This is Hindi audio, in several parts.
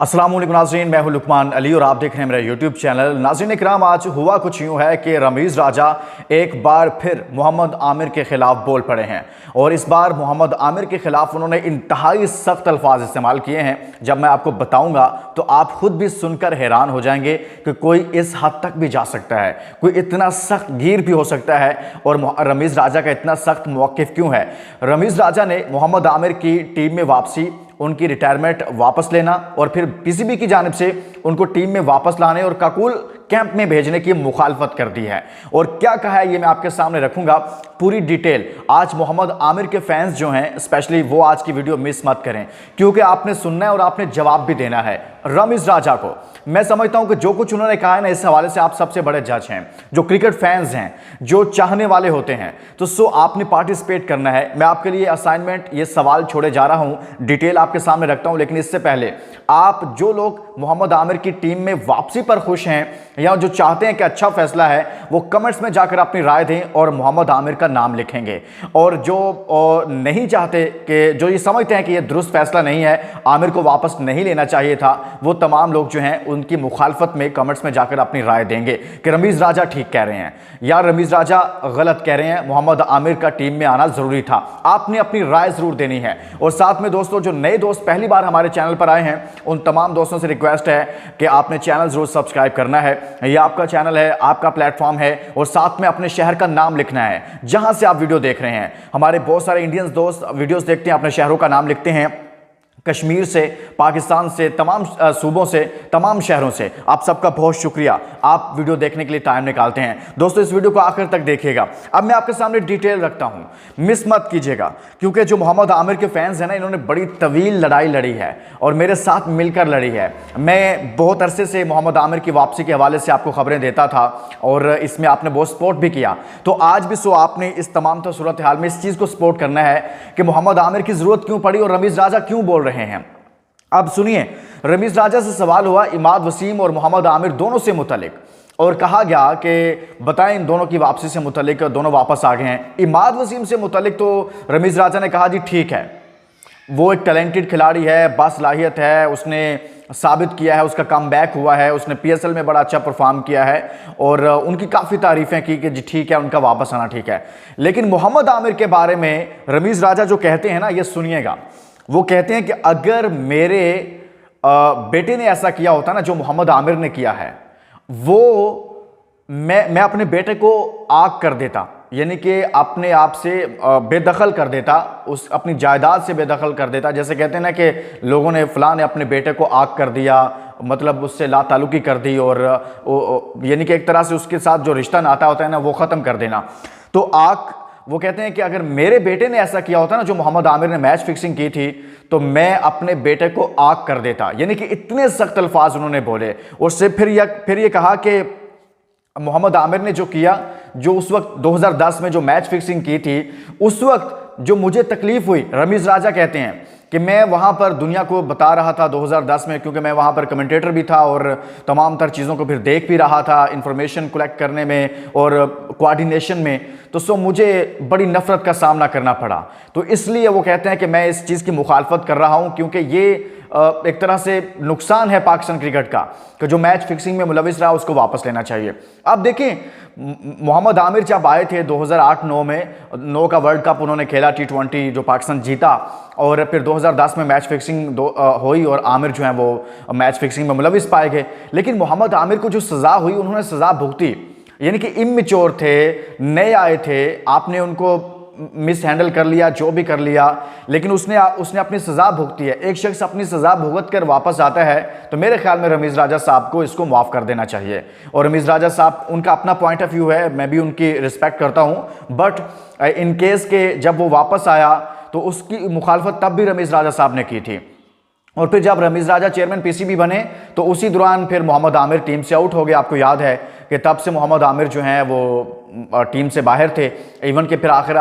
अस्सलाम वालेकुम नाज़रीन, मैं हूं लुकमान अली और आप देख रहे हैं मेरा यूट्यूब चैनल। नाज़रीन इकराम, आज हुआ कुछ यूँ है कि रमीज़ राजा एक बार फिर मोहम्मद आमिर के ख़िलाफ़ बोल पड़े हैं और इस बार मोहम्मद आमिर के ख़िलाफ़ उन्होंने इंतहाई सख्त अल्फाज इस्तेमाल किए हैं। जब मैं आपको बताऊंगा तो आप खुद भी सुनकर हैरान हो जाएंगे कि कोई इस हद तक भी जा सकता है, कोई इतना सख्त गिर भी हो सकता है। और रमीज़ राजा का इतना सख्त मौक़िफ़ क्यों है? रमीज़ राजा ने मोहम्मद आमिर की टीम में वापसी, उनकी रिटायरमेंट वापस लेना और फिर पीसीबी की जानिब से उनको टीम में वापस लाने और काकुल कैंप में भेजने की मुखालफत कर दी है। और क्या कहा है ये मैं आपके सामने रखूंगा पूरी डिटेल। आज मोहम्मद आमिर के फैंस जो हैं स्पेशली, वो आज की वीडियो मिस मत करें क्योंकि आपने सुनना है और आपने जवाब भी देना है रमीज़ राजा को। मैं समझता हूं कि जो कुछ उन्होंने कहा है ना, इस हवाले से आप सबसे बड़े जज हैं, जो क्रिकेट फैंस हैं, जो चाहने वाले होते हैं। तो आपने पार्टिसिपेट करना है। मैं आपके लिए असाइनमेंट, ये सवाल छोड़े जा रहा हूं, डिटेल आपके सामने रखता हूं। लेकिन इससे पहले आप जो लोग मोहम्मद आमिर की टीम में वापसी पर खुश हैं या जो चाहते हैं कि अच्छा फैसला है, वो कमेंट्स में जाकर अपनी राय दें और मोहम्मद आमिर का नाम लिखेंगे। और जो नहीं चाहते, कि जो ये समझते हैं कि ये दुरुस्त फैसला नहीं है, आमिर को वापस नहीं लेना चाहिए था, वो तमाम लोग जो हैं उनकी मुखालफत में कमेंट्स में जाकर अपनी राय देंगे कि रमीज़ राजा ठीक कह रहे हैं या रमीज़ राजा गलत कह रहे हैं, मोहम्मद आमिर का टीम में आना जरूरी था। आपने अपनी राय जरूर देनी है। और साथ में दोस्तों, जो नए दोस्त पहली बार हमारे चैनल पर आए हैं, उन तमाम दोस्तों से रिक्वेस्ट है कि आपने चैनल जरूर सब्सक्राइब करना है। यह आपका चैनल है, आपका प्लेटफॉर्म है और साथ में अपने शहर का नाम लिखना है जहां से आप वीडियो देख रहे हैं। हमारे बहुत सारे इंडियंस दोस्त वीडियोस देखते हैं, अपने शहरों का नाम लिखते हैं, कश्मीर से, पाकिस्तान से, तमाम सूबों से, तमाम शहरों से। आप सबका बहुत शुक्रिया, आप वीडियो देखने के लिए टाइम निकालते हैं। दोस्तों, इस वीडियो को आखिर तक देखिएगा। अब मैं आपके सामने डिटेल रखता हूं, मिस मत कीजिएगा, क्योंकि जो मोहम्मद आमिर के फैंस हैं ना, इन्होंने बड़ी तवील लड़ाई लड़ी है और मेरे साथ मिलकर लड़ी है। मैं बहुत अरसे से मोहम्मद आमिर की वापसी के हवाले से आपको खबरें देता था और इसमें आपने बहुत सपोर्ट भी किया। तो आज भी आपने इस तमाम सूरत हाल में इस चीज़ को सपोर्ट करना है कि मोहम्मद आमिर की ज़रूरत क्यों पड़ी और रमीज़ राजा क्यों बोल रहे हैं। अब सुनिए, रमीज़ राजा से सवाल हुआ इमाद वसीम और मोहम्मद आमिर दोनों से मुतलिक और कहा गया कि बताएं इन दोनों की वापसी से मुतलिक, दोनों वापस आ गए हैं। इमाद वसीम से मुतलिक तो रमीज़ राजा ने कहा जी ठीक है, वो एक टैलेंटेड खिलाड़ी है, बासलाहियत है, उसने साबित किया है, उसका कमबैक हुआ है, उसने पीएसएल में बड़ा अच्छा परफॉर्म किया है और उनकी काफ़ी तारीफ़ें की कि जी ठीक है, उनका वापस आना ठीक है। लेकिन मोहम्मद आमिर के बारे में रमीज़ राजा जो कहते हैं ना, ये सुनिएगा। वो कहते हैं कि अगर मेरे बेटे ने ऐसा किया होता ना जो मोहम्मद आमिर ने किया है, वो मैं अपने बेटे को आग कर देता, यानी कि अपने आप से बेदखल कर देता, उस अपनी जायदाद से बेदखल कर देता। जैसे कहते हैं ना कि लोगों ने, फलां ने अपने बेटे को आग कर दिया, मतलब उससे लाताल्लुकी कर दी और यानी कि एक तरह से उसके साथ जो रिश्ता नाता होता है ना, वो ख़त्म कर देना। तो आग, वो कहते हैं कि अगर मेरे बेटे ने ऐसा किया होता ना जो मोहम्मद आमिर ने मैच फिक्सिंग की थी, तो मैं अपने बेटे को आग कर देता। यानी कि इतने सख्त अल्फाज उन्होंने बोले। उससे फिर ये कहा कि मोहम्मद आमिर ने जो किया, जो उस वक्त 2010 में जो मैच फिक्सिंग की थी, उस वक्त जो मुझे तकलीफ हुई, रमीज़ राजा कहते हैं कि मैं वहाँ पर दुनिया को बता रहा था 2010 में, क्योंकि मैं वहाँ पर कमेंटेटर भी था और तमाम तर चीज़ों को फिर देख भी रहा था, इंफॉर्मेशन कलेक्ट करने में और कोऑर्डिनेशन में। तो मुझे बड़ी नफ़रत का सामना करना पड़ा। तो इसलिए वो कहते हैं कि मैं इस चीज़ की मुखालफत कर रहा हूँ, क्योंकि ये एक तरह से नुकसान है पाकिस्तान क्रिकेट का कि जो मैच फिक्सिंग में मुलविस रहा उसको वापस लेना चाहिए। अब देखें, मोहम्मद आमिर जब आए थे 2008-9 में, 9 का वर्ल्ड कप उन्होंने खेला, T20 जो पाकिस्तान जीता, और फिर 2010 में मैच फिक्सिंग हुई और आमिर जो है वो मैच फिक्सिंग में मुलविस पाए गए। लेकिन मोहम्मद आमिर को जो सज़ा हुई, उन्होंने सज़ा भुगती, यानी कि इमैच्योर थे, नए आए थे, आपने उनको मिस हैंडल कर लिया, जो भी कर लिया, लेकिन उसने अपनी सज़ा भुगती है। एक शख्स अपनी सज़ा भुगत कर वापस आता है तो मेरे ख्याल में रमीज़ राजा साहब को इसको माफ़ कर देना चाहिए। और रमीज़ राजा साहब, उनका अपना पॉइंट ऑफ व्यू है, मैं भी उनकी रिस्पेक्ट करता हूँ, बट इन केस के जब वो वापस आया तो उसकी मुखालफत तब भी रमीज़ राजा साहब ने की थी। और फिर जब रमीज़ राजा चेयरमैन पीसीबी बने तो उसी दौरान फिर मोहम्मद आमिर टीम से आउट हो गए। आपको याद है कि तब से मोहम्मद आमिर जो हैं वो टीम से बाहर थे। इवन के फिर आखिर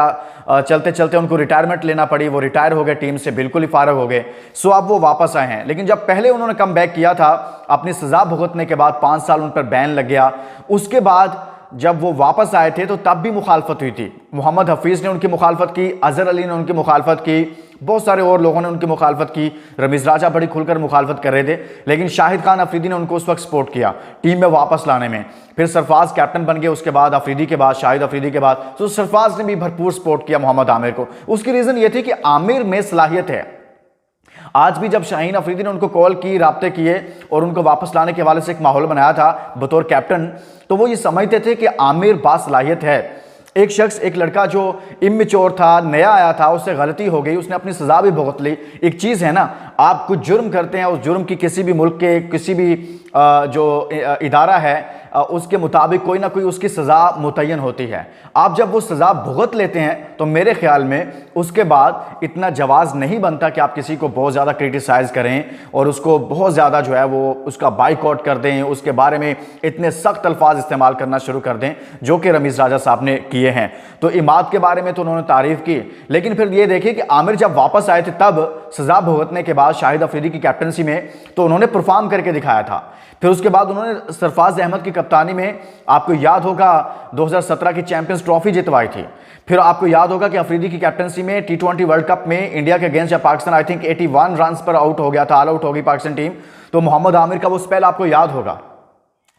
चलते चलते उनको रिटायरमेंट लेना पड़ी, वो रिटायर हो गए, टीम से बिल्कुल ही फारग हो गए। अब वो वापस आए हैं। लेकिन जब पहले उन्होंने कम बैक किया था, अपनी सज़ा भुगतने के बाद 5 साल उन पर बैन लग गया, उसके बाद जब वो वापस आए थे तो तब भी मुखालफत हुई थी। मोहम्मद हफीज़ ने उनकी मुखालफत की, अजहर अली ने उनकी मुखालफत की बहुत सारे और लोगों ने उनकी मुखालफत की, रमीज़ राजा बड़ी खुलकर मुखालफत कर रहे थे, लेकिन शाहिद खान अफरीदी ने उनको उस वक्त सपोर्ट किया टीम में वापस लाने में। फिर सरफराज कैप्टन बन गए उसके बाद, अफरीदी के बाद, शाहिद अफरीदी के बाद, तो सरफराज ने भी भरपूर सपोर्ट किया मोहम्मद आमिर को। उसकी रीज़न ये थी कि आमिर में सलाहियत है। आज भी जब शाहीन अफरीदी ने उनको कॉल की, राब्ते किए और उनको वापस लाने के हवाले से एक माहौल बनाया था बतौर कैप्टन, तो वो ये समझते थे कि आमिर बासलाहियत है। एक शख्स, एक लड़का जो इमेच्योर था, नया आया था, उससे गलती हो गई, उसने अपनी सज़ा भी भुगत ली। एक चीज़ है ना, आप कुछ जुर्म करते हैं, उस जुर्म की किसी भी मुल्क के किसी भी जो इदारा है उसके मुताबिक कोई ना कोई उसकी सज़ा मुतय्यन होती है। आप जब वो सज़ा भुगत लेते हैं तो मेरे ख्याल में उसके बाद इतना जवाज़ नहीं बनता कि आप किसी को बहुत ज़्यादा क्रिटिसाइज़ करें और उसको बहुत ज़्यादा जो है वो उसका बाइकआउट कर दें, उसके बारे में इतने सख्त अल्फाज इस्तेमाल करना शुरू कर दें जो कि रमीज़ राजा साहब ने किए हैं। तो इमाद के बारे में तो उन्होंने तारीफ़ की, लेकिन फिर ये देखिए कि आमिर जब वापस आए थे तब सज़ा भुगतने के बाद शाहिद अफरीदी की कैप्टनसी में तो उन्होंने परफॉर्म करके दिखाया था। फिर उसके बाद उन्होंने सरफराज अहमद की कप्तानी में, आपको याद होगा 2017 की चैंपियंस ट्रॉफी जितवाई थी। फिर आपको याद होगा कि अफरीदी की कैप्टनसी में T20 वर्ल्ड कप में इंडिया के अगेंस्ट जब पाकिस्तान आई थिंक 81 रन पर आउट हो गया था, ऑल आउट हो गई पाकिस्तान टीम, तो मोहम्मद आमिर का वो स्पेल आपको याद होगा।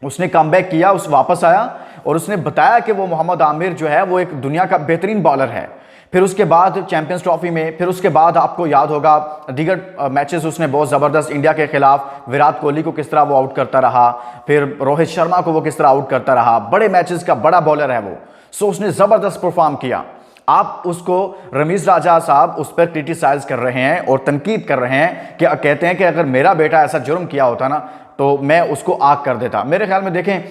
उसने कमबैक किया, उस वापस आया और उसने बताया कि वो मोहम्मद आमिर जो है वो एक दुनिया का बेहतरीन बॉलर है। फिर उसके बाद चैंपियंस ट्रॉफी में, फिर उसके बाद आपको याद होगा दीगर मैचेस उसने बहुत ज़बरदस्त, इंडिया के खिलाफ विराट कोहली को किस तरह वो आउट करता रहा, फिर रोहित शर्मा को वो किस तरह आउट करता रहा, बड़े मैचेस का बड़ा बॉलर है वो। सो उसने ज़बरदस्त परफॉर्म किया। आप उसको, रमीज़ राजा साहब उस पर क्रिटिसाइज कर रहे हैं और तनकीद कर रहे हैं कि कहते हैं कि अगर मेरा बेटा ऐसा जुर्म किया होता ना तो मैं उसको आग कर देता। मेरे ख्याल में देखें,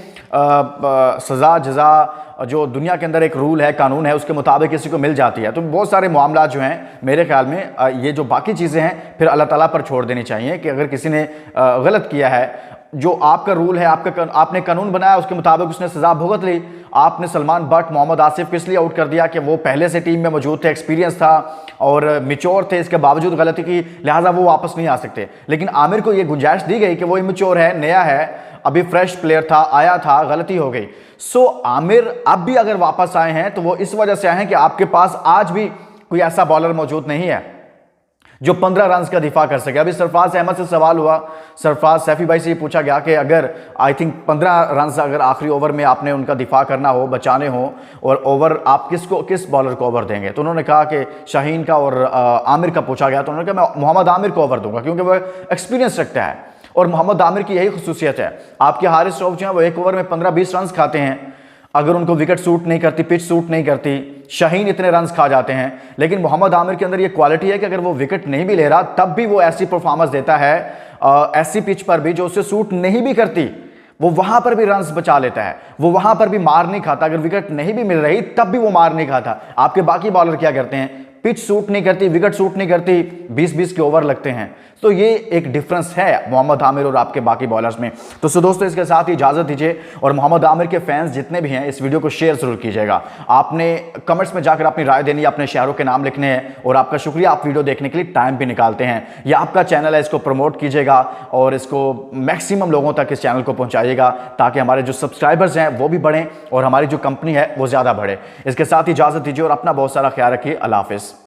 सज़ा जज़ा जो दुनिया के अंदर एक रूल है, कानून है, उसके मुताबिक किसी को मिल जाती है। तो बहुत सारे मामला जो हैं मेरे ख्याल में ये जो बाकी चीज़ें हैं फिर अल्लाह ताला पर छोड़ देनी चाहिए कि अगर किसी ने गलत किया है, जो आपका रूल है, आपने कानून बनाया, उसके मुताबिक उसने सज़ा भुगत ली। आपने सलमान बट, मोहम्मद आसिफ को इसलिए आउट कर दिया कि वो पहले से टीम में मौजूद थे, एक्सपीरियंस था और मिच्योर थे, इसके बावजूद गलती की, लिहाजा वो वापस नहीं आ सकते। लेकिन आमिर को ये गुंजाइश दी गई कि वो इमेच्योर है, नया है, अभी फ्रेश प्लेयर था, आया था, गलती हो गई। सो आमिर अब भी अगर वापस आए हैं तो वो इस वजह से आए हैं कि आपके पास आज भी कोई ऐसा बॉलर मौजूद नहीं है जो 15 रन का दिफा कर सके। अभी सरफराज अहमद से सवाल हुआ, सरफराज सैफी भाई से ये पूछा गया कि अगर आई थिंक 15 रन अगर आखिरी ओवर में आपने उनका दिफा करना हो, बचाने हो, और ओवर आप किस बॉलर को ओवर देंगे, तो उन्होंने कहा कि शाहीन का और आमिर का पूछा गया तो उन्होंने कहा मैं मोहम्मद आमिर को ओवर दूंगा क्योंकि वह एक्सपीरियंस रखता है। और मोहम्मद आमिर की यही खुसूसियत है। आपके हारिस रऊफ जो है वो एक ओवर में 15-20 रन खाते हैं, अगर उनको विकेट सूट नहीं करती, पिच सूट नहीं करती, शाहीन इतने रन खा जाते हैं। लेकिन मोहम्मद आमिर के अंदर ये क्वालिटी है कि अगर वो विकेट नहीं भी ले रहा तब भी वो ऐसी परफॉर्मेंस देता है, ऐसी पिच पर भी जो उसे सूट नहीं भी करती, वो वहां पर भी रन्स बचा लेता है, वो वहां पर भी मार नहीं खाता। अगर विकेट नहीं भी मिल रही तब भी वो मार नहीं खाता। आपके बाकी बॉलर क्या करते हैं, पिच सूट नहीं करती, विकेट सूट नहीं करती, 20-20 के ओवर लगते हैं। तो ये एक डिफरेंस है मोहम्मद आमिर और आपके बाकी बॉलर्स में। तो सो दोस्तों, इसके साथ ही इजाजत दीजिए और मोहम्मद आमिर के फैंस जितने भी हैं इस वीडियो को शेयर जरूर कीजिएगा। आपने कमेंट्स में जाकर अपनी राय देनी है, अपने शहरों के नाम लिखने हैं, और आपका शुक्रिया, आप वीडियो देखने के लिए टाइम भी निकालते हैं। ये आपका चैनल है, इसको प्रमोट कीजिएगा और इसको मैक्सिमम लोगों तक इस चैनल को पहुंचाइएगा ताकि हमारे जो सब्सक्राइबर्स हैं वो भी बढ़ें और हमारी जो कंपनी है वो ज़्यादा बढ़े। इसके साथ ही इजाजत दीजिए और अपना बहुत सारा ख्याल रखिए। अल्लाह हाफिज़।